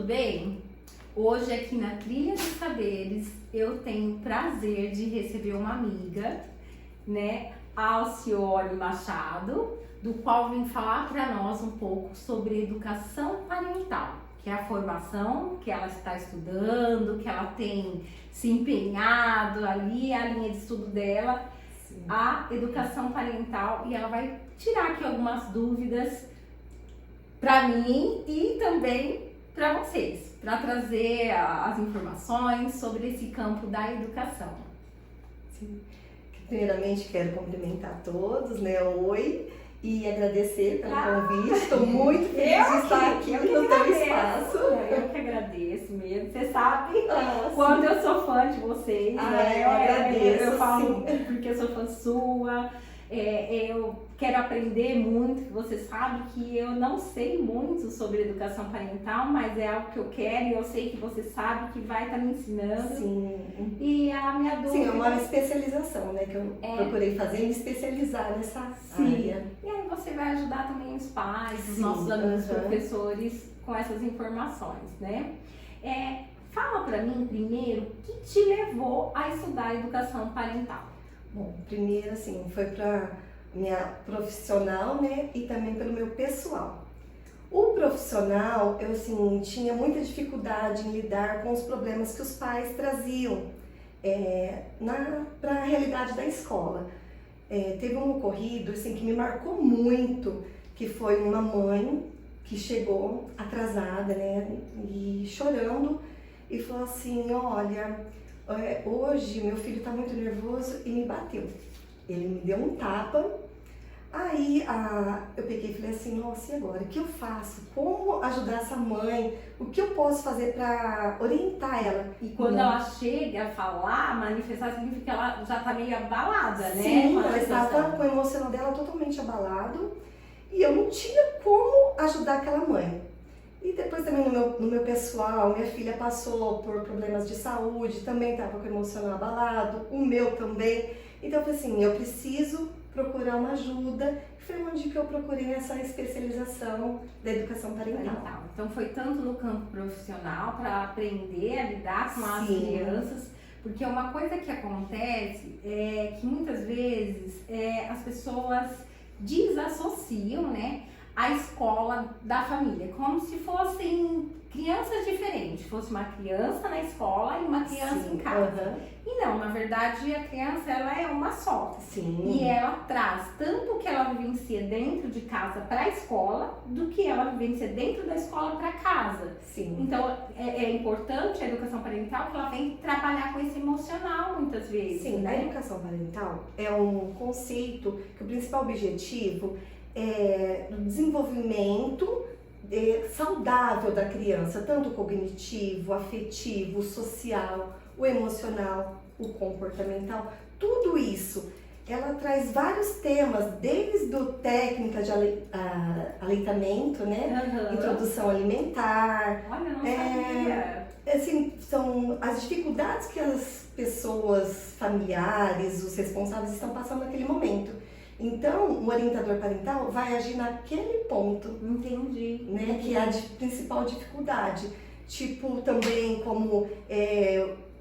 bem? Hoje aqui na Trilha dos Saberes eu tenho o prazer de receber uma amiga, né, Alcione Machado, do qual vem falar para nós um pouco sobre educação parental, que é a formação que ela está estudando, que ela tem se empenhado ali, a linha de estudo dela, sim, a educação parental, e ela vai tirar aqui algumas dúvidas para mim e também para vocês, para trazer as informações sobre esse campo da educação. Sim. Primeiramente quero cumprimentar todos, né? Oi, e agradecer pelo convite. Estou muito feliz de estar aqui no teu espaço. Eu que agradeço mesmo. Você sabe quando eu sou fã de vocês. Né? Eu agradeço. Eu falo porque eu sou fã sua. Eu quero aprender muito, que você sabe que eu não sei muito sobre educação parental, mas é algo que eu quero e eu sei que você sabe que vai estar me ensinando. Sim. E a minha dúvida... Sim, é uma especialização, né, que eu procurei fazer e me especializar nessa área. E aí você vai ajudar também os pais, os nossos alunos, professores, com essas informações, né? Fala pra mim primeiro, o que te levou a estudar educação parental? Bom, primeiro, assim, foi para minha profissional, né, e também pelo meu pessoal. O profissional, eu, assim, tinha muita dificuldade em lidar com os problemas que os pais traziam para a realidade da escola. Teve um ocorrido, assim, que me marcou muito, que foi uma mãe que chegou atrasada, né, e chorando, e falou assim, olha... hoje meu filho está muito nervoso e me bateu. Ele me deu um tapa. Aí eu peguei e falei assim, nossa, e agora? O que eu faço? Como ajudar essa mãe? O que eu posso fazer para orientar ela? E quando ela chega a falar, manifestar, significa que ela já está meio abalada, né? Sim, ela estava com o emocional dela totalmente abalado e eu não tinha como ajudar aquela mãe. E depois também no meu pessoal, minha filha passou por problemas de saúde, também estava com o emocional abalado, o meu também. Então eu falei assim, eu preciso procurar uma ajuda. Foi onde que eu procurei essa especialização da educação parental. Então foi tanto no campo profissional para aprender a lidar com as crianças, porque uma coisa que acontece é que muitas vezes as pessoas desassociam, né, a escola da família, como se fossem crianças diferentes, fosse uma criança na escola e uma criança em casa. E não, na verdade a criança ela é uma só. Sim. E ela traz tanto o que ela vivencia dentro de casa para a escola, do que ela vivencia dentro da escola para casa. Sim. Então é importante a educação parental que ela vem trabalhar com esse emocional muitas vezes. Sim, né? A educação parental é um conceito que o principal objetivo do desenvolvimento saudável da criança, tanto cognitivo, afetivo, social, o emocional, o comportamental, tudo isso. Ela traz vários temas, desde o técnica de aleitamento, né? Introdução alimentar. Olha, não sabia. Assim, são as dificuldades que as pessoas familiares, os responsáveis estão passando naquele momento. Então, o orientador parental vai agir naquele ponto. Entendi. Né, que é a principal dificuldade. Tipo, também como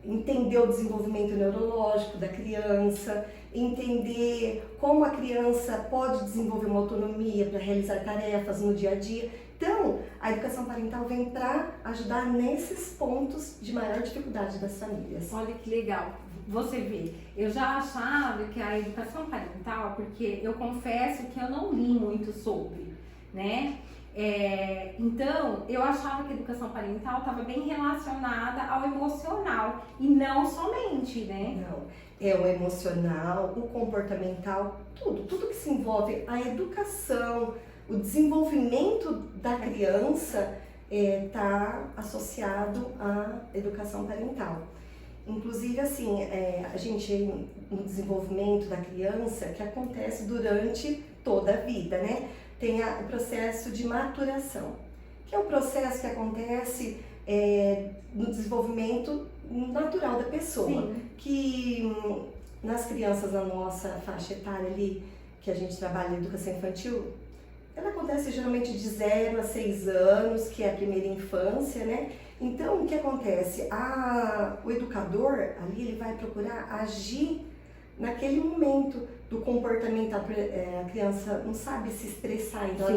entender o desenvolvimento neurológico da criança, entender como a criança pode desenvolver uma autonomia para realizar tarefas no dia a dia. Então, a educação parental vem para ajudar nesses pontos de maior dificuldade das famílias. Olha que legal. Você vê, eu já achava que a educação parental, porque eu confesso que eu não li muito sobre, né? Então, eu achava que a educação parental estava bem relacionada ao emocional e não somente, né? Não, é o emocional, o comportamental, tudo que se envolve a educação, o desenvolvimento da criança está associado à educação parental. Inclusive, assim, a gente, no desenvolvimento da criança, que acontece durante toda a vida, né? Tem o processo de maturação, que é o processo que acontece no desenvolvimento natural da pessoa. Sim. Que nas crianças da nossa faixa etária ali, que a gente trabalha em educação infantil, ela acontece geralmente de 0 a 6 anos, que é a primeira infância, né? Então, o que acontece? O educador ali, ele vai procurar agir naquele momento do comportamento. A criança não sabe se expressar, então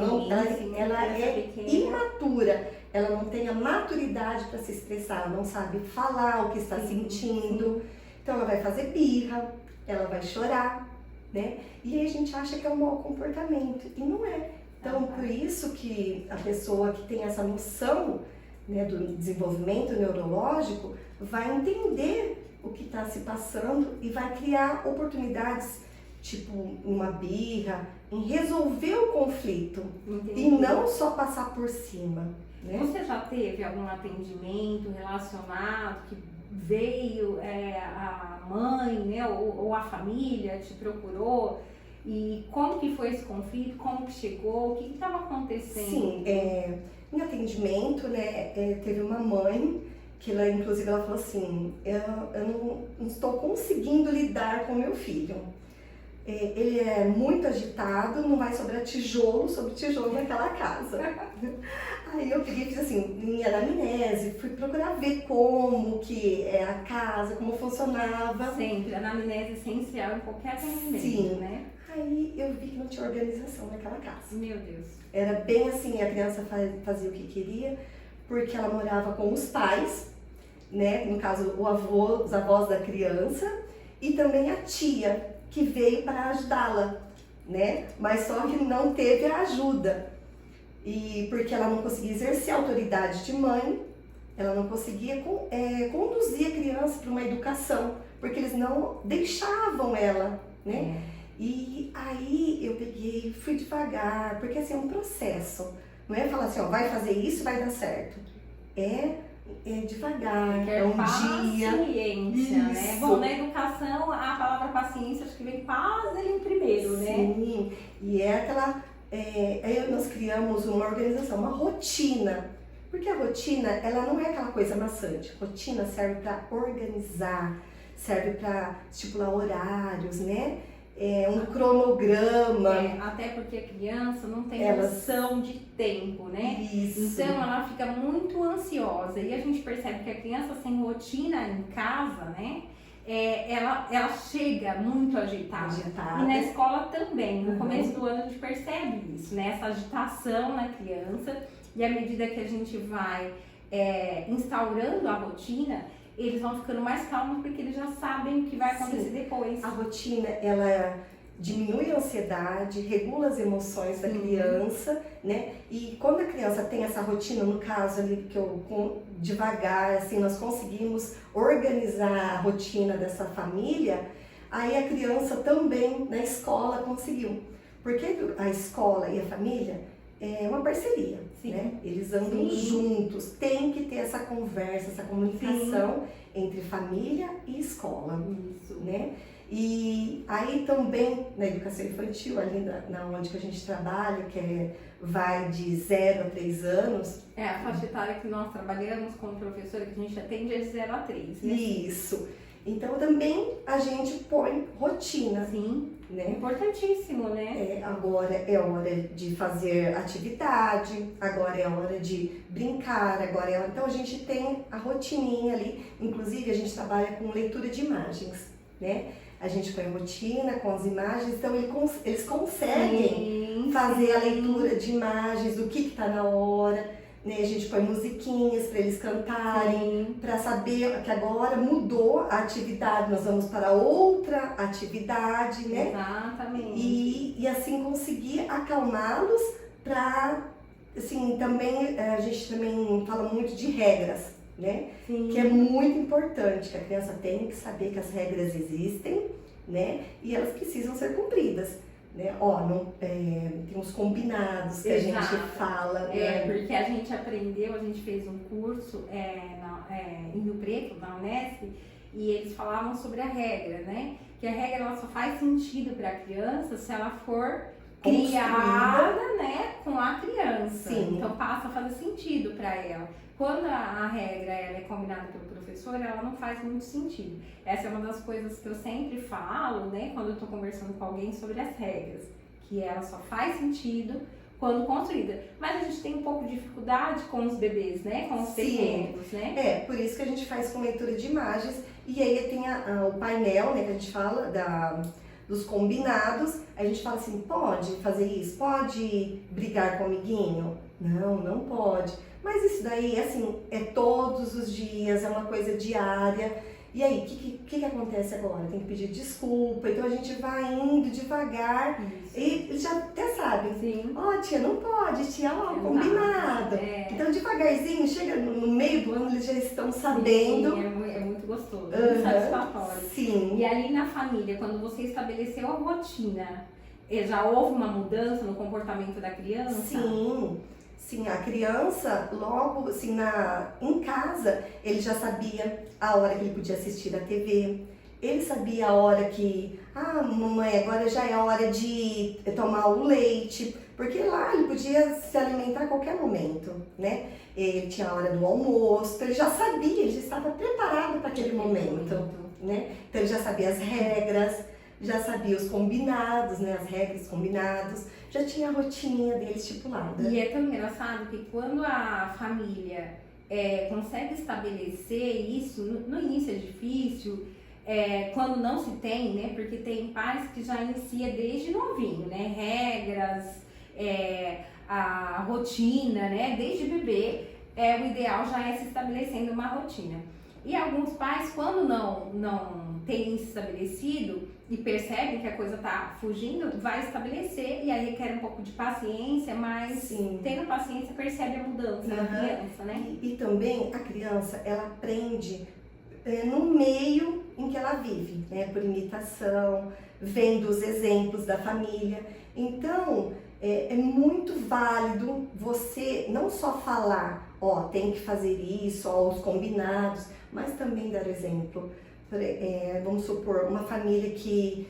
ela é imatura, ela não tem a maturidade para se expressar, ela não sabe falar o que está sentindo, então ela vai fazer birra, ela vai chorar, né? E aí a gente acha que é um mau comportamento, e não é. Então, por isso que a pessoa que tem essa noção, né, do desenvolvimento neurológico vai entender o que está se passando e vai criar oportunidades, tipo uma birra, em resolver o conflito. Entendi. E não só passar por cima. Né? Você já teve algum atendimento relacionado que veio a mãe, né, ou a família te procurou? E como que foi esse conflito? Como que chegou? O que estava acontecendo? Sim, em atendimento, né, teve uma mãe que ela, inclusive, ela falou assim, eu não estou conseguindo lidar com meu filho. Ele é muito agitado, não vai sobrar tijolo sobre tijolo naquela casa. Aí eu peguei e fiz assim, minha anamnese, fui procurar ver como que é a casa, como funcionava. Sempre, a anamnese é essencial em qualquer atendimento, sim, né? Aí eu vi que não tinha organização naquela casa. Meu Deus. Era bem assim, a criança fazia o que queria, porque ela morava com os pais, né? No caso, os avós da criança, e também a tia, que veio para ajudá-la, né? Mas só que não teve a ajuda. E porque ela não conseguia exercer a autoridade de mãe, ela não conseguia conduzir a criança para uma educação, porque eles não deixavam ela, né? E aí eu peguei, fui devagar, porque assim é um processo. Não é falar assim, ó, vai fazer isso, vai dar certo. É devagar, é um dia. Paciência, né? Bom, na educação, a palavra paciência acho que vem quase ali em primeiro, né? Sim, e é aquela... aí nós criamos uma organização, uma rotina. Porque a rotina, ela não é aquela coisa maçante. Rotina serve para organizar, serve para estipular horários, né? Um cronograma. Até porque a criança não tem noção de tempo, né? Isso. Então ela fica muito ansiosa e a gente percebe que a criança sem rotina em casa, né? Ela chega muito agitada. E na escola também. No começo do ano a gente percebe isso, né? Essa agitação na criança, e à medida que a gente vai instaurando a rotina, eles vão ficando mais calmos porque eles já sabem o que vai acontecer depois. A rotina, ela diminui a ansiedade, regula as emoções da criança, né? E quando a criança tem essa rotina, no caso ali que devagar, assim, nós conseguimos organizar a rotina dessa família, aí a criança também na escola conseguiu. Porque a escola e a família é uma parceria, né? Eles andam juntos, tem que ter essa conversa, essa comunicação entre família e escola, né? E aí também na educação infantil, ali na onde que a gente trabalha, que vai de 0 a 3 anos. A faixa etária que nós trabalhamos como professora, que a gente atende é de 0 a 3, né? Isso. Então também a gente põe rotina. Sim. Né? Importantíssimo, né? Agora é hora de fazer atividade, agora é hora de brincar, então a gente tem a rotininha ali, inclusive a gente trabalha com leitura de imagens, né? A gente põe rotina com as imagens, então eles conseguem fazer a leitura de imagens do que está na hora, né? A gente põe musiquinhas para eles cantarem, para saber que agora mudou a atividade, nós vamos para outra atividade, né? Exatamente. E assim conseguir acalmá-los para, assim, também a gente também fala muito de regras, né? Sim. Que é muito importante, que a criança tem que saber que as regras existem, né? E elas precisam ser cumpridas. Né? Tem uns combinados que a gente fala. Né? Porque a gente aprendeu, a gente fez um curso em Rio Preto, na Unesp, e eles falavam sobre a regra, né? Que a regra ela só faz sentido para a criança se ela for criada, né, com a criança. Sim. Então passa a fazer sentido para ela. Quando a regra ela é combinada pelo professor, ela não faz muito sentido. Essa é uma das coisas que eu sempre falo, né, quando eu estou conversando com alguém sobre as regras, que ela só faz sentido quando construída. Mas a gente tem um pouco de dificuldade com os bebês, né? Com os pequenos, né? Por isso que a gente faz com leitura de imagens. E aí tem o painel, né, que a gente fala dos combinados. A gente fala assim, pode fazer isso? Pode brigar com o amiguinho? Não, não pode. Mas isso daí, assim, é todos os dias, é uma coisa diária. E aí, o que acontece agora? Tem que pedir desculpa, então a gente vai indo devagar. Isso. E já até sabe, ó, tia, não pode, tia, ó, combinado. Então devagarzinho, chega no meio do ano, eles já estão sabendo. Sim, é muito gostoso, muito satisfatório. Sim. E ali na família, quando você estabeleceu a rotina, já houve uma mudança no comportamento da criança? Sim, a criança, logo assim, em casa, ele já sabia a hora que ele podia assistir a TV, ele sabia a hora que, mamãe, agora já é hora de tomar o leite, porque lá ele podia se alimentar a qualquer momento, né? Ele tinha a hora do almoço, então ele já sabia, ele já estava preparado para aquele momento, né? Então ele já sabia as regras, já sabia os combinados, né? As regras combinados. Já tinha a rotininha dele estipulada. E é tão engraçado que quando a família consegue estabelecer isso, no início é difícil, quando não se tem, né? Porque tem pais que já inicia desde novinho, né? Regras, a rotina, né? Desde bebê, o ideal já é se estabelecendo uma rotina. E alguns pais, quando não tem isso estabelecido e percebe que a coisa tá fugindo, vai estabelecer e aí requer um pouco de paciência, mas tendo paciência percebe a mudança da criança, né? E também a criança, ela aprende no meio em que ela vive, né? Por imitação, vendo os exemplos da família. Então, é muito válido você não só falar, tem que fazer isso, os combinados, mas também dar exemplo. Vamos supor, uma família que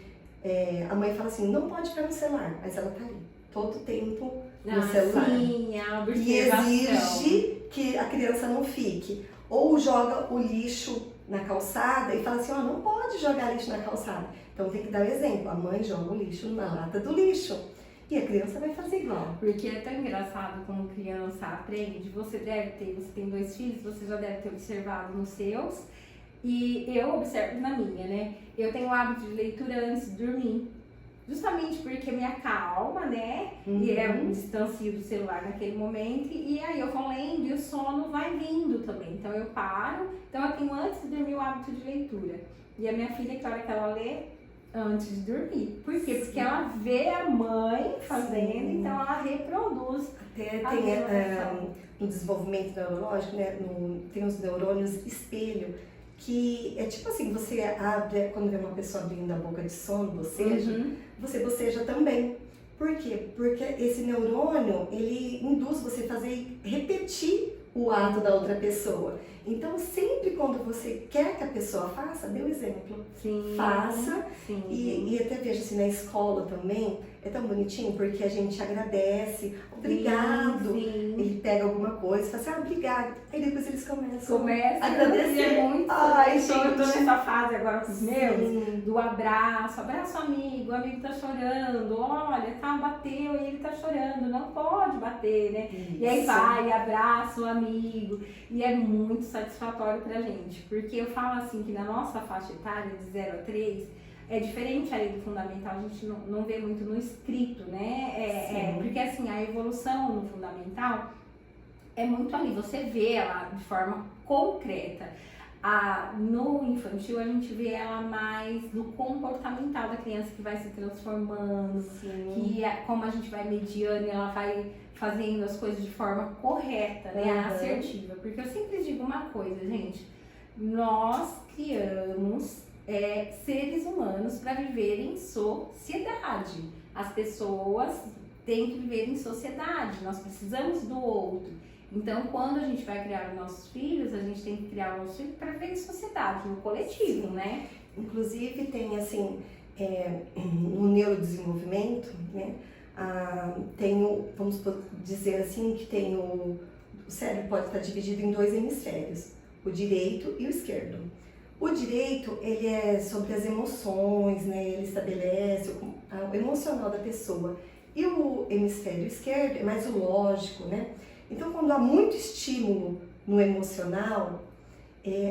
a mãe fala assim, não pode ficar no celular, mas ela tá ali todo tempo no celular. Sim, a observação. E exige que a criança não fique. Ou joga o lixo na calçada e fala assim, não pode jogar lixo na calçada. Então tem que dar o exemplo, a mãe joga o lixo na lata do lixo. E a criança vai fazer igual. Porque é tão engraçado como criança aprende. Você tem 2 filhos, você já deve ter observado nos seus. E eu observo na minha, né? Eu tenho o hábito de leitura antes de dormir. Justamente porque me acalma, né? E um distancio do celular naquele momento. E aí eu vou lendo e o sono vai vindo também. Então eu paro. Então eu tenho antes de dormir o hábito de leitura. E a minha filha, que hora que ela lê? Antes de dormir. Por quê? Porque ela vê a mãe fazendo, então ela reproduz. Até tem no desenvolvimento neurológico, né? Tem os neurônios espelho, que é tipo assim, você abre, quando vê uma pessoa abrindo a boca de sono, boceja, você boceja também. Por quê? Porque esse neurônio, ele induz você a repetir o ato da outra pessoa. Então, sempre quando você quer que a pessoa faça, dê o exemplo. Faça. E até vejo assim, na escola também, é tão bonitinho porque a gente agradece, obrigado. Ele pega alguma coisa e fala assim, obrigado. Aí depois eles começam a agradecer. Muito. Eu tô nessa fase agora com os meus, do abraço amigo, o amigo tá chorando, olha, bateu e ele tá chorando, não pode bater, né? E aí vai, abraça o amigo. E é muito satisfatório pra gente, porque eu falo assim que na nossa faixa etária de 0 a 3 é diferente aí do fundamental, a gente não vê muito no escrito, né? Porque assim, a evolução no fundamental é muito ali, você vê ela de forma concreta. No infantil a gente vê ela mais no comportamental da criança que vai se transformando, que como a gente vai mediando e ela vai fazendo as coisas de forma correta, né? Assertiva. Porque eu sempre digo uma coisa, gente, nós criamos seres humanos para viver em sociedade. As pessoas têm que viver em sociedade, nós precisamos do outro. Então, quando a gente vai criar os nossos filhos, a gente tem que criar os nossos filhos para viver em sociedade, no coletivo, né? Inclusive, tem assim, no neurodesenvolvimento, né? Vamos dizer assim, que o cérebro pode estar dividido em 2 hemisférios, o direito e o esquerdo. O direito, ele é sobre as emoções, né? Ele estabelece o emocional da pessoa. E o hemisfério esquerdo é mais o lógico, né? Então, quando há muito estímulo no emocional,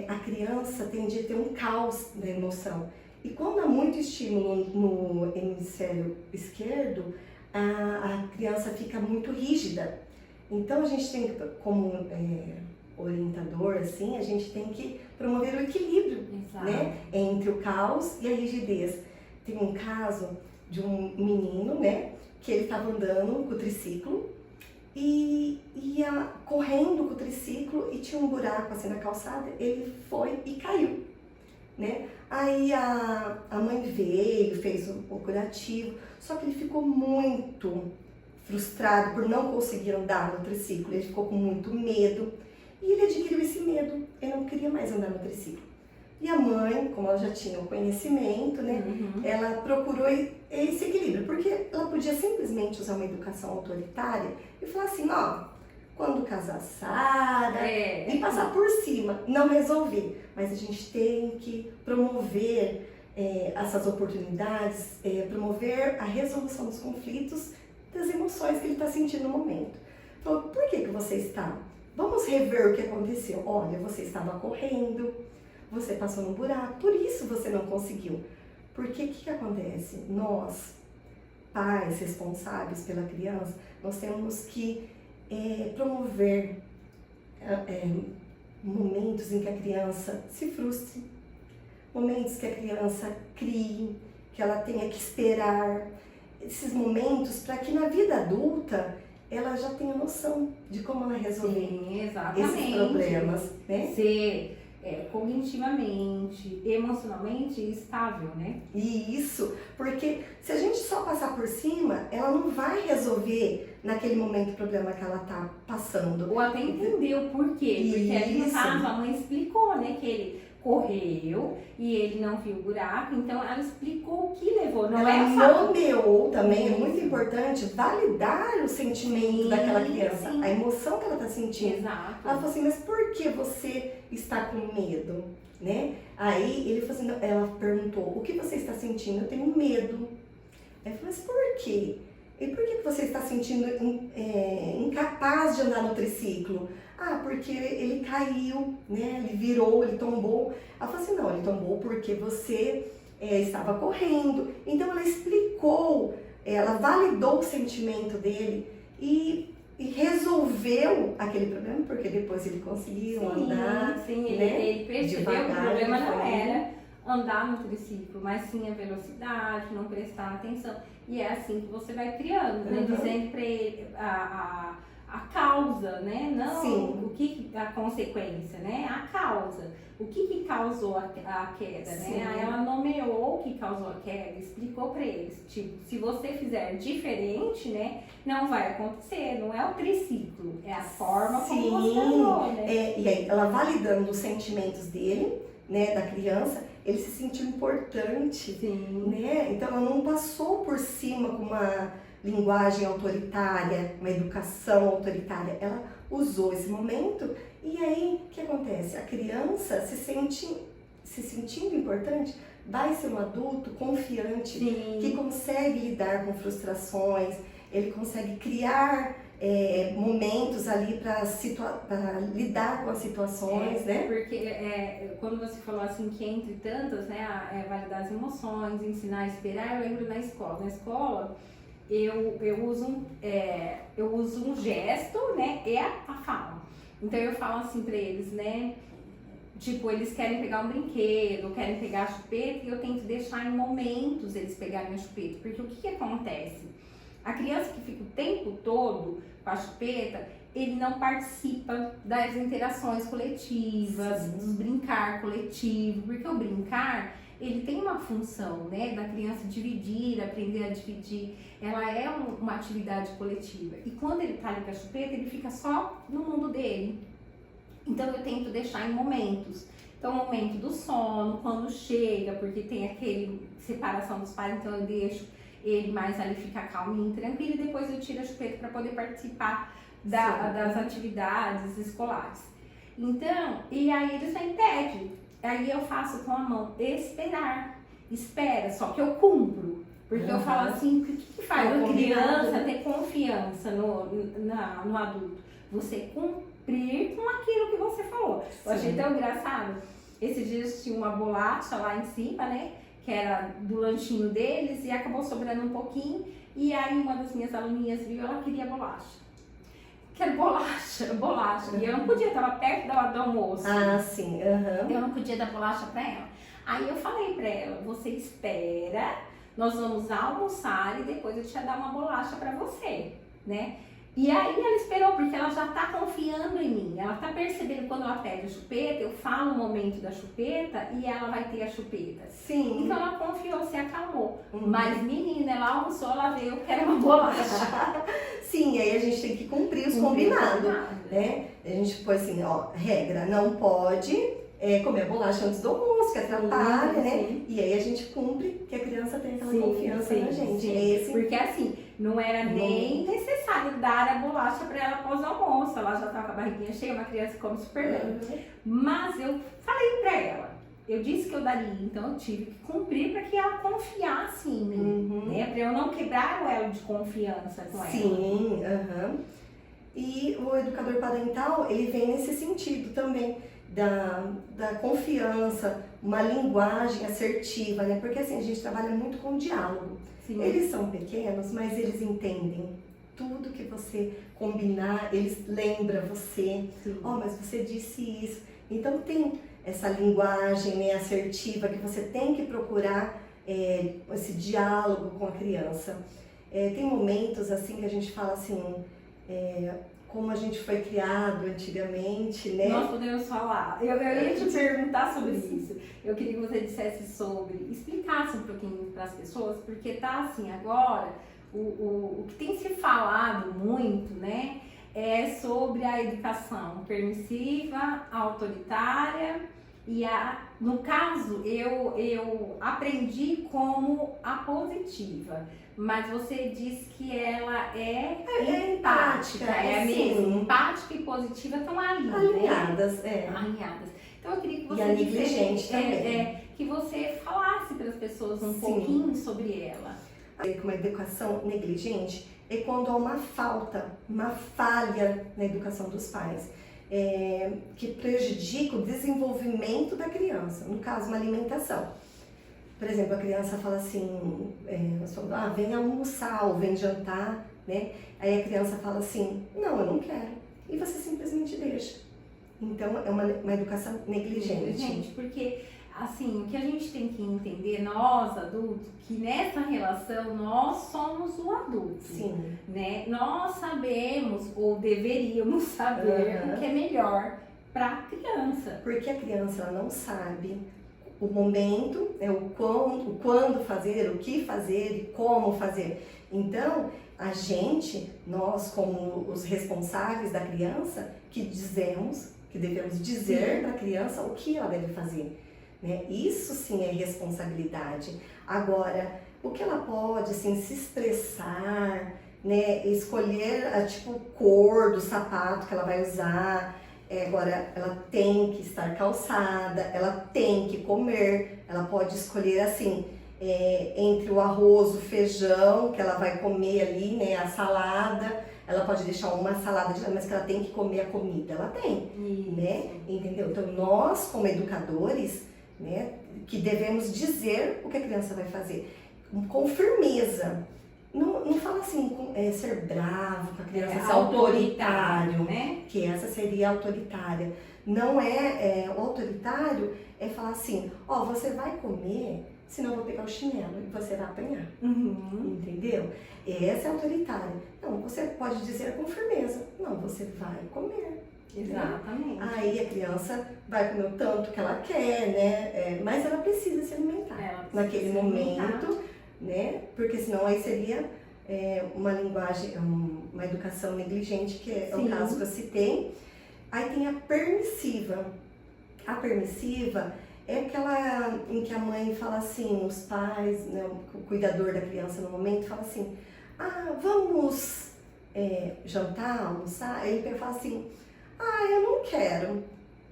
a criança tende a ter um caos da emoção. E quando há muito estímulo no hemisfério esquerdo, a criança fica muito rígida. Então, a gente tem, como orientador, assim, a gente tem que promover o equilíbrio, né, entre o caos e a rigidez. Tem um caso de um menino, né, que ele estava andando com o triciclo e ia correndo com o triciclo e tinha um buraco assim na calçada, ele foi e caiu, né? Aí a mãe veio, fez o curativo, só que ele ficou muito frustrado por não conseguir andar no triciclo, ele ficou com muito medo e ele adquiriu esse medo, ele não queria mais andar no triciclo. E a mãe, como ela já tinha o conhecimento, né, ela procurou esse equilíbrio, porque ela podia simplesmente usar uma educação autoritária e falar assim, ó, quando casar Sara, e passar por cima, não resolver. Mas a gente tem que promover essas oportunidades, promover a resolução dos conflitos, das emoções que ele está sentindo no momento. Falou, por que você está? Vamos rever o que aconteceu. Olha, você estava correndo, você passou no buraco, por isso você não conseguiu. Porque o que acontece? Nós, pais responsáveis pela criança, nós temos que promover momentos em que a criança se frustre, momentos que a criança crie, que ela tenha que esperar, esses momentos para que na vida adulta ela já tenha noção de como ela resolver esses problemas, né? Ser cognitivamente, emocionalmente estável, né? E isso, porque se a gente só passar por cima, ela não vai resolver naquele momento o problema que ela tá passando. Ou até entender o porquê, porque ali no caso a mãe explicou, né, que ele correu e ele não viu o buraco, então ela explicou o que levou, não ela nomeou também, isso. É muito importante validar o sentimento daquela criança, a emoção que ela está sentindo. Exato. Ela falou assim, mas por que você está com medo, né? Aí ele falou assim, ela perguntou, o que você está sentindo? Eu tenho medo. Aí eu falei, mas por quê? E por que você está sentindo incapaz de andar no triciclo? Ah, porque ele caiu, né? Ele virou, ele tombou. Ela falou assim, não, ele tombou porque você estava correndo. Então ela explicou, ela validou o sentimento dele e resolveu aquele problema, porque depois ele conseguiu andar. Sim, né? ele percebeu que o problema não era andar no triciclo, mas sim a velocidade, não prestar atenção. E é assim que você vai criando, né? Dizendo para ele a causa, né? Não o que a consequência, né? A causa. O que causou a queda, né? Aí ela nomeou o que causou a queda, explicou para eles, tipo, se você fizer diferente, né? Não vai acontecer, não é o triciclo, é a forma como você andou, né? E aí ela validando os sentimentos dele, né, da criança, ele se sentiu importante, né? Então ela não passou por cima com uma linguagem autoritária, uma educação autoritária. Ela usou esse momento e aí o que acontece? A criança se sentindo importante, vai ser um adulto confiante, que consegue lidar com frustrações, ele consegue criar momentos ali para lidar com as situações, né? Porque quando você falou assim que entre tantas, né, validar as emoções, ensinar a esperar, eu lembro na escola. Na escola eu uso um gesto, né, e a fala. Então eu falo assim para eles, né? Tipo, eles querem pegar um brinquedo, querem pegar a chupeta e eu tento deixar em momentos eles pegarem a chupeta. Porque o que acontece? A criança que fica o tempo todo com a chupeta, ele não participa das interações coletivas, dos brincar coletivo, porque o brincar, ele tem uma função, né, da criança dividir, aprender a dividir, ela é uma atividade coletiva. E quando ele tá ali com a chupeta, ele fica só no mundo dele. Então eu tento deixar em momentos. Então, o momento do sono, quando chega, porque tem aquele separação dos pais, então eu deixo ele mais ali ficar calminho, tranquilo, e depois eu tiro a chupeta para poder participar das atividades escolares. Então, e aí eles já impedem. Aí eu faço com a mão esperar, espera, só que eu cumpro. Porque eu falo assim, o que faz É a combinado, criança né? ter confiança no adulto? Você cumprir com aquilo que você falou. Eu achei tão engraçado. Esses dias tinha uma bolacha lá em cima, né? Que era do lanchinho deles e acabou sobrando um pouquinho. E aí uma das minhas aluninhas viu, ela queria bolacha. Quero bolacha, bolacha. E eu não podia, estava perto da hora do almoço. Ah, sim. Aham. Eu não podia dar bolacha pra ela. Aí eu falei pra ela, você espera, nós vamos almoçar e depois eu te dar uma bolacha pra você, né? E aí ela esperou, porque ela já tá confiando em mim. Ela tá percebendo quando ela pede a chupeta, eu falo o momento da chupeta e ela vai ter a chupeta. Sim. Então ela confiou, se acalmou. Uhum. Mas menina, ela almoçou, ela veio, eu quero uma bolacha. Sim, aí a gente tem que cumprir os combinados, né? A gente põe assim, ó, regra, não pode comer bolacha antes do almoço, que atrapalha, né? Sim. E aí a gente cumpre que a criança tem aquela Sim, confiança sim, na gente. sim. É esse Porque assim, não era nem necessário dar a bolacha para ela após o almoço. Ela já estava com a barriguinha cheia, uma criança que come super bem. Uhum. Mas eu falei para ela, eu disse que eu daria, então eu tive que cumprir para que ela confiasse em mim, Uhum. né? Para eu não quebrar o elo de confiança com ela. Sim, aham. E o educador parental, ele vem nesse sentido também, da confiança, uma linguagem assertiva, né? Porque assim, a gente trabalha muito com diálogo. Sim. Eles são pequenos, mas eles entendem tudo que você combinar, eles lembram você. Sim. Ó, mas você disse isso. Então tem essa linguagem, né, assertiva que você tem que procurar esse diálogo com a criança. Tem momentos assim que a gente fala assim, como a gente foi criado antigamente, né? Nós podemos falar. Eu ia te perguntar sobre isso. Eu queria que você dissesse sobre, explicasse um pouquinho para as pessoas, porque tá assim, agora, o que tem se falado muito, né, é sobre a educação permissiva, autoritária, e no caso, eu aprendi como a positiva. Mas você disse que ela é empática, é mesmo. Empática e positiva estão ali, alinhadas, né? Alinhadas. Então eu queria que você e a negligente também. Que você falasse para as pessoas um pouquinho sobre ela. Uma educação negligente é quando há uma falta, uma falha na educação dos pais, que prejudica o desenvolvimento da criança, no caso, uma alimentação. Por exemplo, a criança fala assim, nós falamos, vem almoçar ou vem jantar, né? Aí a criança fala assim, não, eu não quero. E você simplesmente deixa. Então, é uma educação negligente. Gente, porque, assim, o que a gente tem que entender, nós adultos, que nessa relação nós somos o adulto. Sim. Né? Nós sabemos, ou deveríamos saber, o que é melhor para a criança. Porque a criança ela não sabe o momento, o quando fazer, o que fazer e como fazer. Então, nós como os responsáveis da criança, que devemos dizer para a criança o que ela deve fazer. Né? Isso sim é responsabilidade. Agora, o que ela pode assim, se expressar, né? Escolher a cor do sapato que ela vai usar. Agora, ela tem que estar calçada, ela tem que comer, ela pode escolher assim, entre o arroz, o feijão, que ela vai comer ali, né, a salada, ela pode deixar uma salada de lado, mas que ela tem que comer a comida, ela tem, né, entendeu? Então, nós, como educadores, né, que devemos dizer o que a criança vai fazer, com firmeza. Não fala assim, ser bravo com a criança, ser autoritário, né? Que essa seria autoritária. Não o autoritário é falar assim, você vai comer, senão eu vou pegar o chinelo e você vai apanhar. Entendeu? Essa é autoritária. Não, você pode dizer com firmeza, não, você vai comer. Exatamente. Aí a criança vai comer o tanto que ela quer, né? Mas ela precisa se alimentar naquele momento. Né? Porque senão aí seria uma linguagem, uma educação negligente, que é o caso que eu citei. Aí tem a permissiva. A permissiva é aquela em que a mãe fala assim, os pais, né, o cuidador da criança no momento, fala assim, vamos jantar, almoçar? Aí ele fala assim, eu não quero.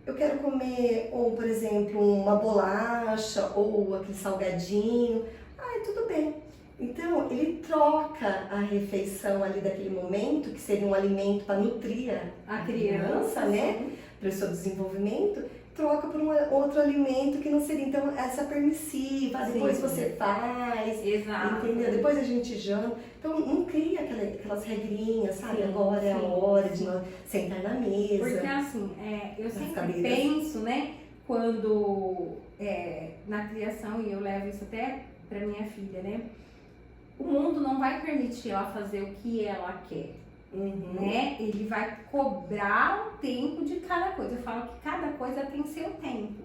Eu quero comer, ou por exemplo, uma bolacha, ou aquele salgadinho. Tudo bem. Então, ele troca a refeição ali daquele momento, que seria um alimento para nutrir A criança, né? Para o seu desenvolvimento, troca por um outro alimento que não seria. Então, essa permissiva, depois você faz, Exato. entendeu? Depois a gente janta. Então, não cria aquelas regrinhas, sabe? Agora é a hora de nós sentar na mesa. Porque assim, eu sempre cadeiras. penso, né? Quando na criação, e eu levo isso até para minha filha, né? O mundo não vai permitir ela fazer o que ela quer, né? Ele vai cobrar o tempo de cada coisa. Eu falo que cada coisa tem seu tempo.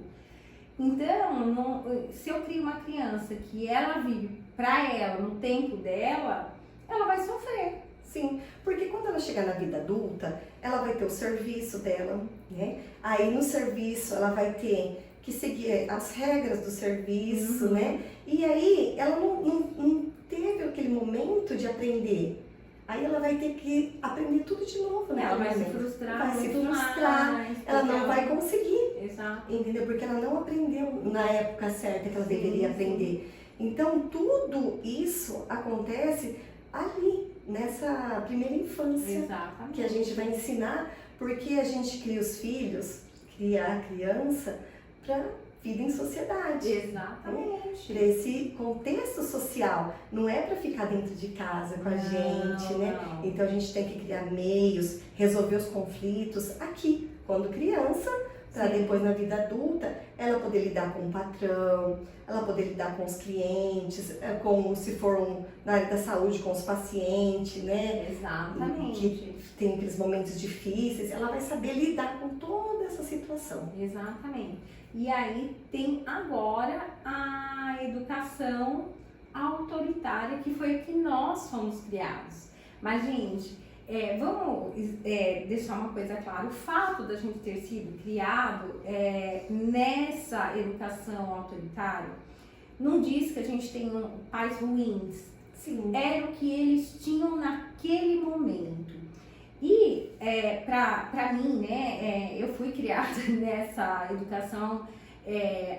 Então, se eu crio uma criança que ela vive para ela, no tempo dela, ela vai sofrer. Sim, porque quando ela chegar na vida adulta, ela vai ter o serviço dela, né? Aí no serviço ela vai ter que seguir as regras do serviço, né? E aí ela não teve aquele momento de aprender. Aí ela vai ter que aprender tudo de novo, né? Ela vai se frustrar, mais, ela não vai conseguir. Exato. Entendeu? Porque ela não aprendeu na época certa que ela deveria aprender. Então tudo isso acontece ali, nessa primeira infância. Exatamente. Que a gente vai ensinar, porque a gente cria os filhos, cria a criança para vida em sociedade. Exatamente. Para esse contexto social, não é para ficar dentro de casa com a gente, né? Não. Então a gente tem que criar meios, resolver os conflitos aqui, quando criança, para depois na vida adulta ela poder lidar com o patrão, ela poder lidar com os clientes, como se for na área da saúde com os pacientes, né? Exatamente. Que tem aqueles momentos difíceis, ela vai saber lidar com toda essa situação. Exatamente. E aí tem agora a educação autoritária, que foi o que nós fomos criados. Mas, gente, vamos deixar uma coisa clara. O fato da gente ter sido criado nessa educação autoritária não diz que a gente tem pais ruins. Sim. Era o que eles tinham naquele momento. E para mim, né, eu fui criada nessa educação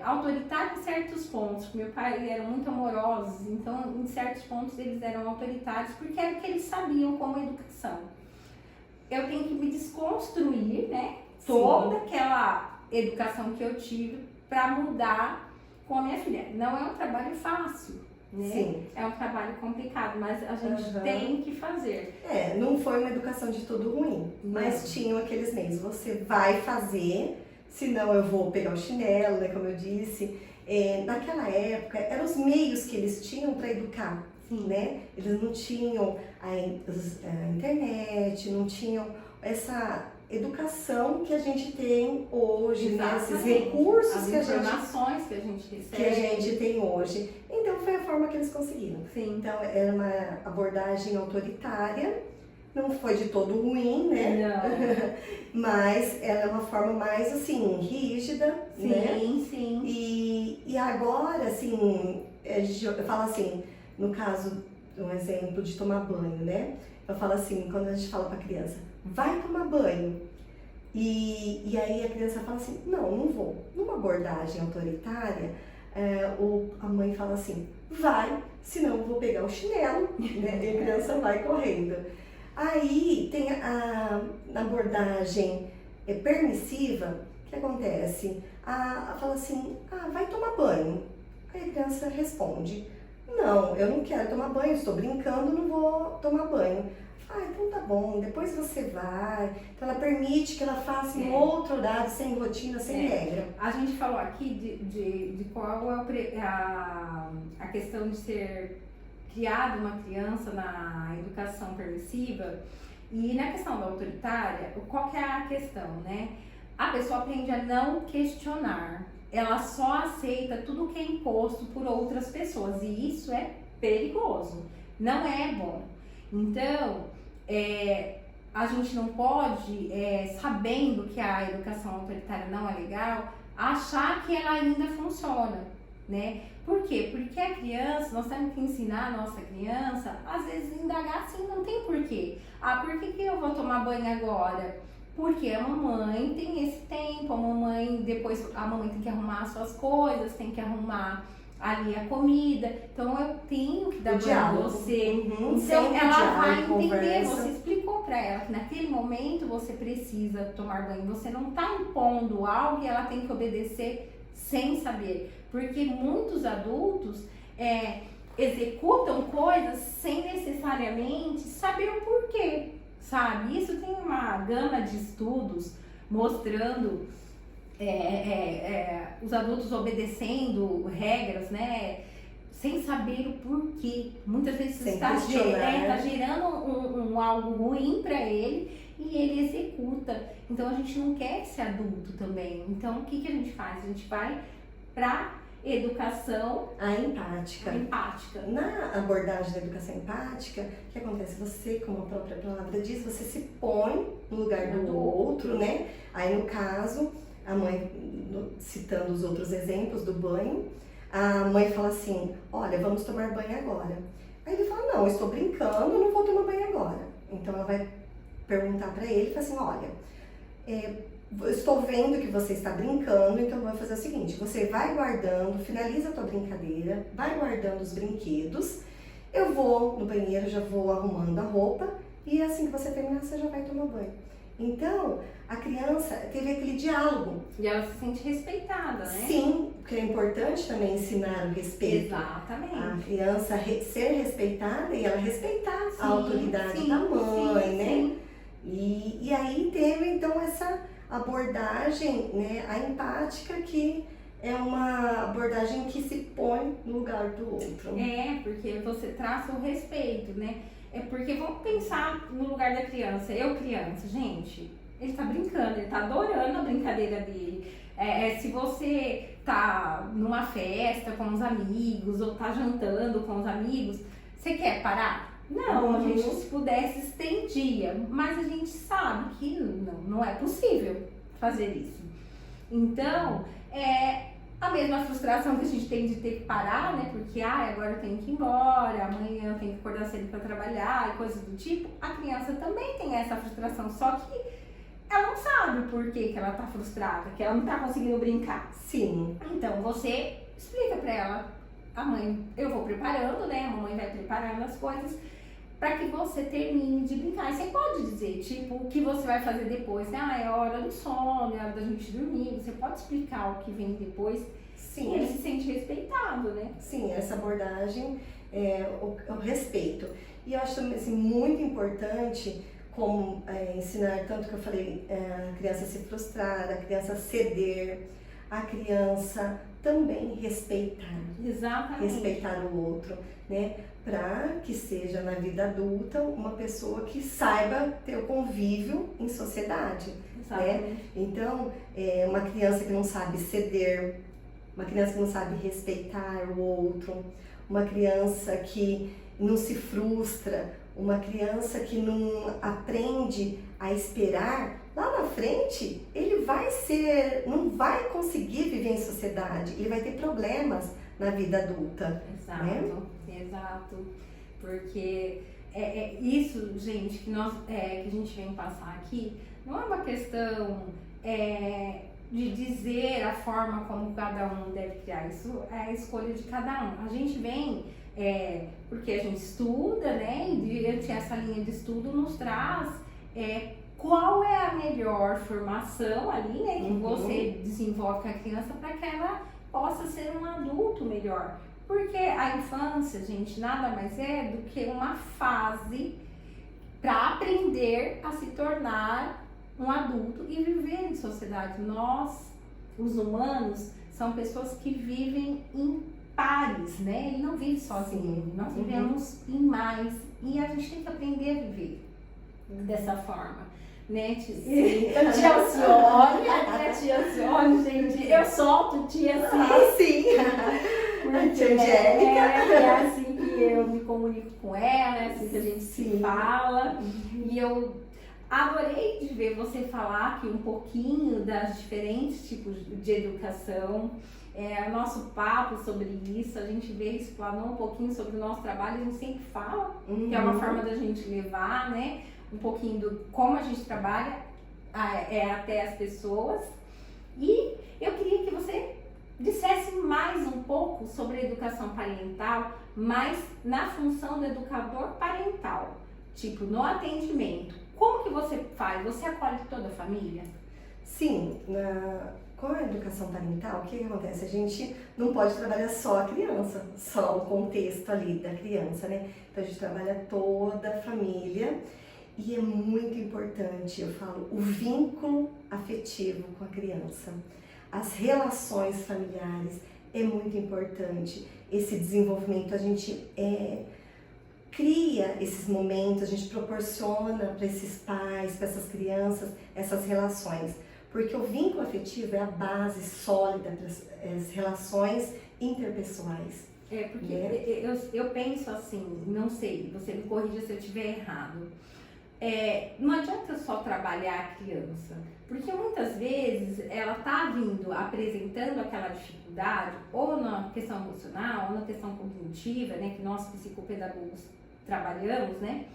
autoritária em certos pontos. Meu pai era muito amorosos, então em certos pontos eles eram autoritários porque era o que eles sabiam como educação. Eu tenho que me desconstruir, né, toda aquela educação que eu tive para mudar com a minha filha. Não é um trabalho fácil. Né? Sim. É um trabalho complicado, mas a gente tem que fazer. Não foi uma educação de todo ruim, mas tinham aqueles meios. Você vai fazer, senão eu vou pegar o chinelo, né, como eu disse. Naquela época, eram os meios que eles tinham para educar, né? Eles não tinham a internet, não tinham essa educação que a gente tem hoje, né? Esses recursos as informações que a gente recebe, que a gente tem hoje. Então foi a forma que eles conseguiram. Sim. Então era uma abordagem autoritária, não foi de todo ruim, né? Não. Mas ela é uma forma mais assim rígida, né? Sim. E agora, assim, eu falo assim, no caso, um exemplo de tomar banho, né? Eu falo assim, quando a gente fala pra criança, vai tomar banho. E aí a criança fala assim, não vou. Numa abordagem autoritária, a mãe fala assim, vai, senão eu vou pegar o chinelo, né? E a criança vai correndo. Aí tem na abordagem permissiva, o que acontece? Fala assim, vai tomar banho. Aí a criança responde, não, eu não quero tomar banho, estou brincando, não vou tomar banho. Então tá bom, depois você vai. Então ela permite que ela faça em outro horário, sem rotina, sem regra. A gente falou aqui de qual é a questão de ser criada uma criança na educação permissiva. E na questão da autoritária, qual que é a questão, né? A pessoa aprende a não questionar. Ela só aceita tudo que é imposto por outras pessoas. E isso é perigoso. Não é bom. Então, a gente não pode, sabendo que a educação autoritária não é legal, achar que ela ainda funciona, né? Por quê? Porque a criança, nós temos que ensinar a nossa criança, às vezes, indagar assim, não tem porquê. Por que eu vou tomar banho agora? Porque a mamãe tem esse tempo, depois a mamãe tem que arrumar as suas coisas, tem que arrumar ali a comida, então eu tenho que dar banho em você. Uhum, Então ela vai entender, conversa. você explicou pra ela que naquele momento você precisa tomar banho, você não tá impondo algo e ela tem que obedecer sem saber, porque muitos adultos executam coisas sem necessariamente saber o porquê, sabe? Isso tem uma gama de estudos mostrando os adultos obedecendo regras, né? Sem saber o porquê. Muitas vezes está gerando algo ruim para ele e ele executa. Então a gente não quer esse adulto também. Então o que a gente faz? A gente vai para educação empática. Na abordagem da educação empática, o que acontece? Você, como a própria palavra diz, você se põe no lugar do outro, né? Aí no caso, a mãe, citando os outros exemplos do banho, a mãe fala assim, olha, vamos tomar banho agora. Aí ele fala, não, eu estou brincando, não vou tomar banho agora. Então ela vai perguntar para ele, fala assim, olha, eu estou vendo que você está brincando, então eu vou fazer o seguinte, você vai guardando, finaliza a tua brincadeira, vai guardando os brinquedos, eu vou no banheiro, já vou arrumando a roupa e assim que você terminar, você já vai tomar banho. Então, a criança teve aquele diálogo. E ela se sente respeitada, né? Sim, porque é importante também ensinar o respeito. Exatamente. A criança ser respeitada e ela respeitar a autoridade da mãe, né? Sim. E aí teve então essa abordagem, né, a empática, que é uma abordagem que se põe no lugar do outro. Porque você traça o respeito, né? Porque vamos pensar no lugar da criança. Eu, criança, gente, ele tá brincando, ele tá adorando a brincadeira dele. Se você tá numa festa com os amigos ou tá jantando com os amigos, você quer parar? Não, a gente, se pudesse, estendia, mas a gente sabe que não é possível fazer isso. Então, a mesma frustração que a gente tem de ter que parar, né? Porque agora eu tenho que ir embora, amanhã eu tenho que acordar cedo para trabalhar e coisas do tipo. A criança também tem essa frustração, só que ela não sabe o porquê que ela tá frustrada, que ela não tá conseguindo brincar. Sim. Então você explica para ela, a mãe, eu vou preparando, né? A mamãe vai preparando as coisas para que você termine de brincar. E você pode dizer, tipo, o que você vai fazer depois, né? É hora do sono, é hora da gente dormir. Você pode explicar o que vem depois. Sim. E ele se sente respeitado, né? Sim, essa abordagem é o respeito. E eu acho também assim, muito importante como ensinar, tanto que eu falei, a criança se frustrar, a criança ceder, a criança também respeitar. Exatamente. Respeitar o outro, né? Para que seja na vida adulta uma pessoa que saiba ter o convívio em sociedade. Né? Então, uma criança que não sabe ceder, uma criança que não sabe respeitar o outro, uma criança que não se frustra, uma criança que não aprende a esperar, lá na frente ele não vai conseguir viver em sociedade, ele vai ter problemas na vida adulta. Exato, né? Exato. Porque isso, gente, que a gente vem passar aqui, não é uma questão de dizer a forma como cada um deve criar, isso é a escolha de cada um. A gente vem, porque a gente estuda, né, e diante essa linha de estudo nos traz qual é a melhor formação ali, né, que você desenvolve com a criança para que ela possa ser um adulto melhor. Porque a infância, gente, nada mais é do que uma fase para aprender a se tornar um adulto e viver em sociedade. Nós, os humanos, são pessoas que vivem em pares, né? Ele não vive sozinho, nós vivemos em mais e a gente tem que aprender a viver dessa forma. Né, tia? Tia Alcione, né, tia Alcione, gente, eu solto tia sim. Porque é assim que eu me comunico com ela, é assim que a gente se fala. E eu adorei de ver você falar aqui um pouquinho das diferentes tipos de educação. O nosso papo sobre isso, a gente veio explanou um pouquinho sobre o nosso trabalho, a gente sempre fala, que é uma forma da gente levar, né? Um pouquinho do como a gente trabalha até as pessoas. E eu queria que você dissesse mais um pouco sobre a educação parental, mas na função do educador parental, tipo, no atendimento. Como que você faz? Você acolhe toda a família? Sim, com a educação parental, o que acontece? A gente não pode trabalhar só a criança, só o contexto ali da criança, né? Então a gente trabalha toda a família e é muito importante, eu falo, o vínculo afetivo com a criança. As relações familiares é muito importante. Esse desenvolvimento, a gente cria esses momentos, a gente proporciona para esses pais, para essas crianças, essas relações. Porque o vínculo afetivo é a base sólida para as relações interpessoais. Porque eu penso assim, não sei, você me corrija se eu estiver errado. Não adianta só trabalhar a criança, porque muitas vezes ela está vindo apresentando aquela dificuldade, ou na questão emocional, ou na questão cognitiva, né, que nós psicopedagogos trabalhamos, né,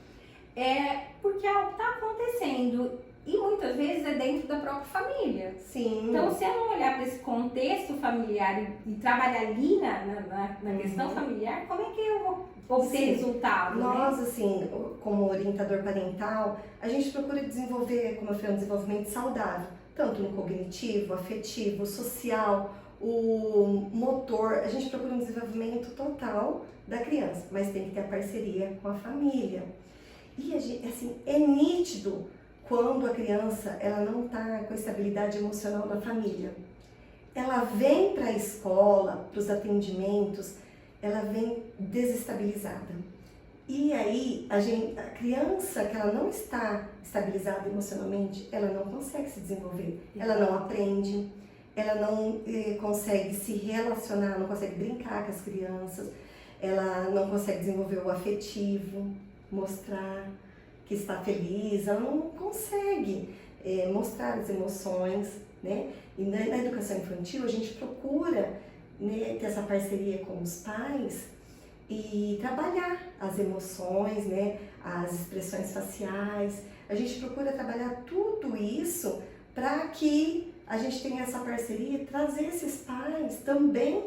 porque algo está acontecendo e muitas vezes é dentro da própria família. Sim. Então, se eu não olhar para esse contexto familiar e trabalhar ali na questão familiar, como é que eu vou obter resultado? Nós, né? assim, como orientador parental, a gente procura desenvolver, como eu falei, um desenvolvimento saudável, tanto no cognitivo, afetivo, social, o motor. A gente procura um desenvolvimento total da criança, mas tem que ter a parceria com a família. E, assim, é nítido quando a criança ela não está com a estabilidade emocional da família. Ela vem para a escola, para os atendimentos, ela vem desestabilizada. E aí, a criança que ela não está estabilizada emocionalmente, ela não consegue se desenvolver, ela não aprende, ela não consegue se relacionar, não consegue brincar com as crianças, ela não consegue desenvolver o afetivo, mostrar que está feliz, ela não consegue mostrar as emoções, né? E na educação infantil a gente procura, né, ter essa parceria com os pais e trabalhar as emoções, né, as expressões faciais. A gente procura trabalhar tudo isso para que a gente tenha essa parceria e trazer esses pais também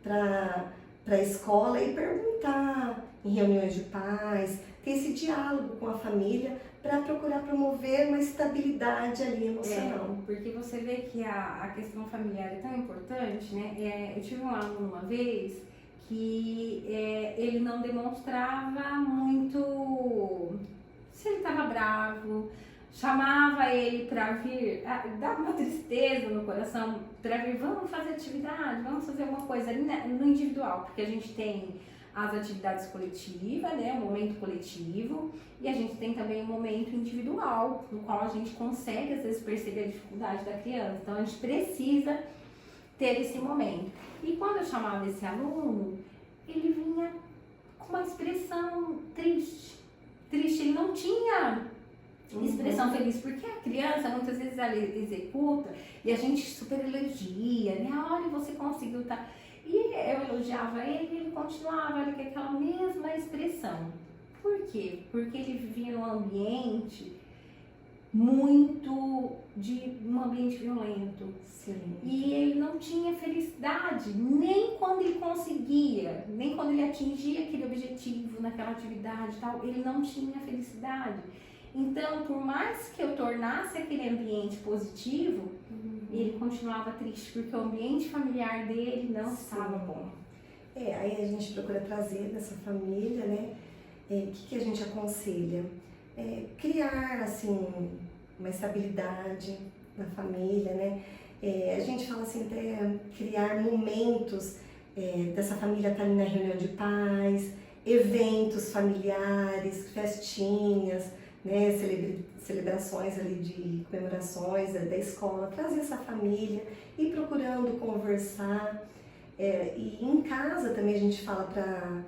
para a escola e perguntar em reuniões de pais, ter esse diálogo com a família para procurar promover uma estabilidade ali emocional. Porque você vê que a questão familiar é tão importante, né? Eu tive um aluno uma vez que ele não demonstrava muito se ele estava bravo, chamava ele para vir, dava uma tristeza no coração, para vir, vamos fazer atividade, vamos fazer alguma coisa ali no individual, porque a gente tem as atividades coletivas, né, o momento coletivo, e a gente tem também o momento individual, no qual a gente consegue, às vezes, perceber a dificuldade da criança. Então, a gente precisa ter esse momento. E quando eu chamava esse aluno, ele vinha com uma expressão triste. Ele não tinha expressão feliz, porque a criança, muitas vezes, ela executa, e a gente super elogia, né, olha, você conseguiu, tá... E eu elogiava ele e ele continuava ali com aquela mesma expressão. Por quê? Porque ele vivia num ambiente um ambiente violento. Sim. E ele não tinha felicidade, nem quando ele conseguia, nem quando ele atingia aquele objetivo naquela atividade e tal, ele não tinha felicidade. Então, por mais que eu tornasse aquele ambiente positivo, ele continuava triste, porque o ambiente familiar dele não estava bom. Aí a gente procura trazer dessa família, né? O que a gente aconselha? Criar, assim, uma estabilidade na família, né? A gente fala assim, até criar momentos dessa família estar ali na reunião de pais, eventos familiares, festinhas, né, celebrações ali de comemorações da escola, trazer essa família e procurando conversar. E em casa também a gente fala para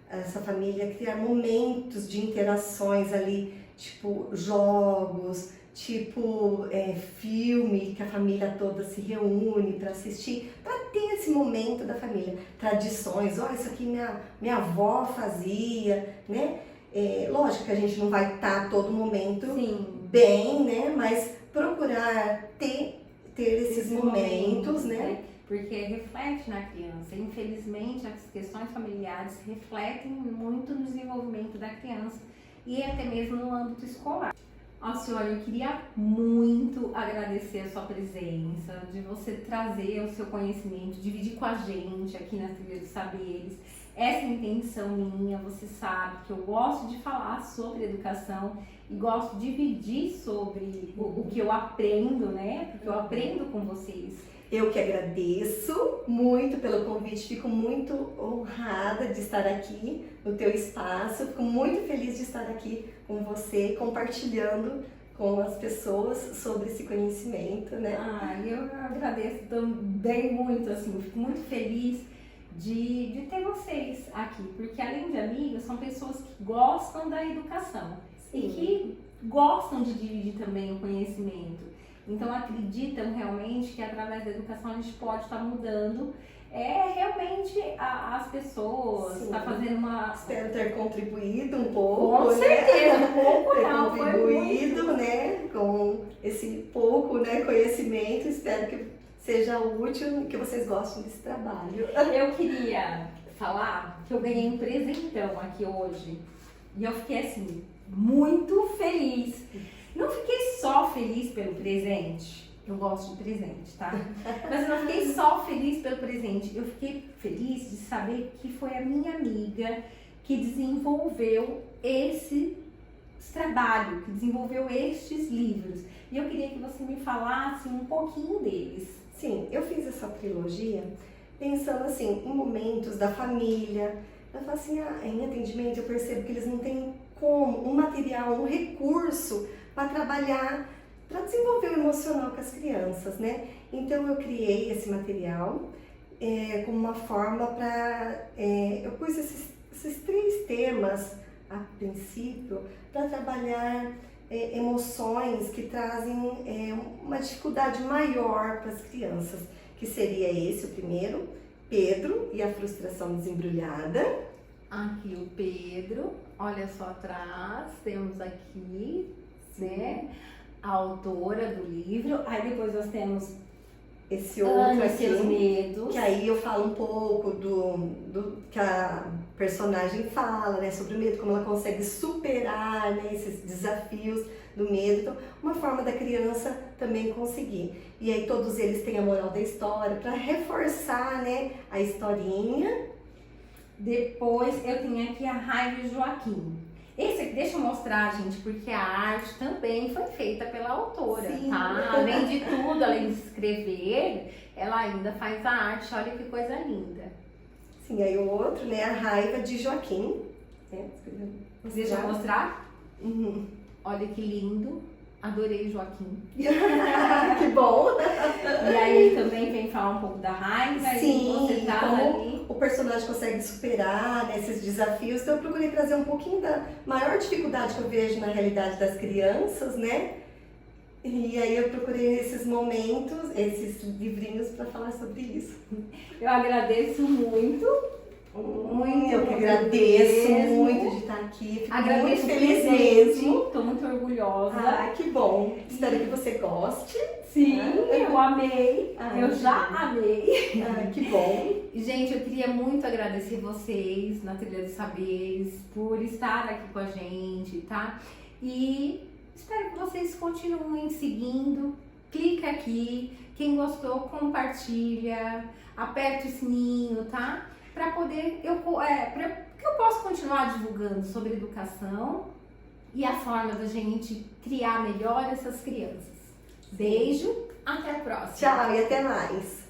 essa família criar momentos de interações ali, tipo jogos, tipo filme que a família toda se reúne para assistir, para ter esse momento da família. Tradições, olha, isso aqui minha avó fazia, né? Lógico que a gente não vai estar todo momento bem, né? Mas procurar ter esses momentos, né? porque reflete na criança. Infelizmente, as questões familiares refletem muito no desenvolvimento da criança e até mesmo no âmbito escolar. Alcione, eu queria muito agradecer a sua presença, de você trazer o seu conhecimento, dividir com a gente aqui na Trilha dos Saberes. Essa é a intenção minha, você sabe que eu gosto de falar sobre educação e gosto de dividir sobre o que eu aprendo, né? Porque eu aprendo com vocês. Eu que agradeço muito pelo convite, fico muito honrada de estar aqui no teu espaço, fico muito feliz de estar aqui com você, compartilhando com as pessoas sobre esse conhecimento, né? Eu agradeço também muito, assim, fico muito feliz de ter vocês aqui, porque além de amigas, são pessoas que gostam da educação. Sim. E que gostam de dividir também o conhecimento. Então acreditam realmente que através da educação a gente pode estar mudando realmente as pessoas, está fazendo uma... Espero ter contribuído um pouco, com certeza, um pouco ter não, contribuído, né, com esse pouco, né, conhecimento, espero que seja útil e que vocês gostem desse trabalho. Eu queria falar que eu ganhei um presentão aqui hoje e eu fiquei assim, muito feliz. Não fiquei só feliz pelo presente, eu gosto de presente, tá? Mas eu não fiquei só feliz pelo presente, eu fiquei feliz de saber que foi a minha amiga que desenvolveu esse trabalho, que desenvolveu estes livros. E eu queria que você me falasse um pouquinho deles. Sim, eu fiz essa trilogia pensando assim, em momentos da família. Eu falo assim, em atendimento eu percebo que eles não têm como, um material, um recurso para trabalhar, para desenvolver o emocional com as crianças, né? Então eu criei esse material como uma forma para... eu pus esses 3 temas, a princípio, para trabalhar emoções que trazem uma dificuldade maior para as crianças, que seria esse o primeiro, Pedro e a frustração desembrulhada. Aqui o Pedro, olha só atrás, temos aqui, né, a autora do livro. Aí depois nós temos esse outro aqui, seus medos. Que aí eu falo um pouco do que a personagem fala, né, sobre o medo, como ela consegue superar, né, esses desafios do medo. Então, uma forma da criança também conseguir. E aí todos eles têm a moral da história para reforçar, né, a historinha. Depois eu tenho aqui a Raiva e Joaquim. Esse aqui, deixa eu mostrar, gente, porque a arte também foi feita pela autora, sim, tá? Além de tudo, além de escrever, ela ainda faz a arte, olha que coisa linda. Sim, aí o outro, né, a Raiva de Joaquim. Deixa eu mostrar? Uhum. Olha que lindo, adorei Joaquim. Que bom! E aí ele também vem falar um pouco da raiva. Sim, e você tá ali. O personagem consegue superar, né, esses desafios. Então eu procurei trazer um pouquinho da maior dificuldade que eu vejo na realidade das crianças, né? E aí eu procurei esses momentos, esses livrinhos para falar sobre isso. Eu agradeço muito. Eu que agradeço muito de estar aqui. Fico Agradeço muito feliz mesmo. Estou muito orgulhosa. Que bom. Espero que você goste. Sim, eu amei. Eu já amei. Que bom. Gente, eu queria muito agradecer vocês na Trilha dos Saberes por estar aqui com a gente, tá? E espero que vocês continuem seguindo. Clica aqui. Quem gostou, compartilha. Aperta o sininho, tá? Para poder que eu possa continuar divulgando sobre educação e a forma da gente criar melhor essas crianças. Beijo, até a próxima. Tchau e até mais.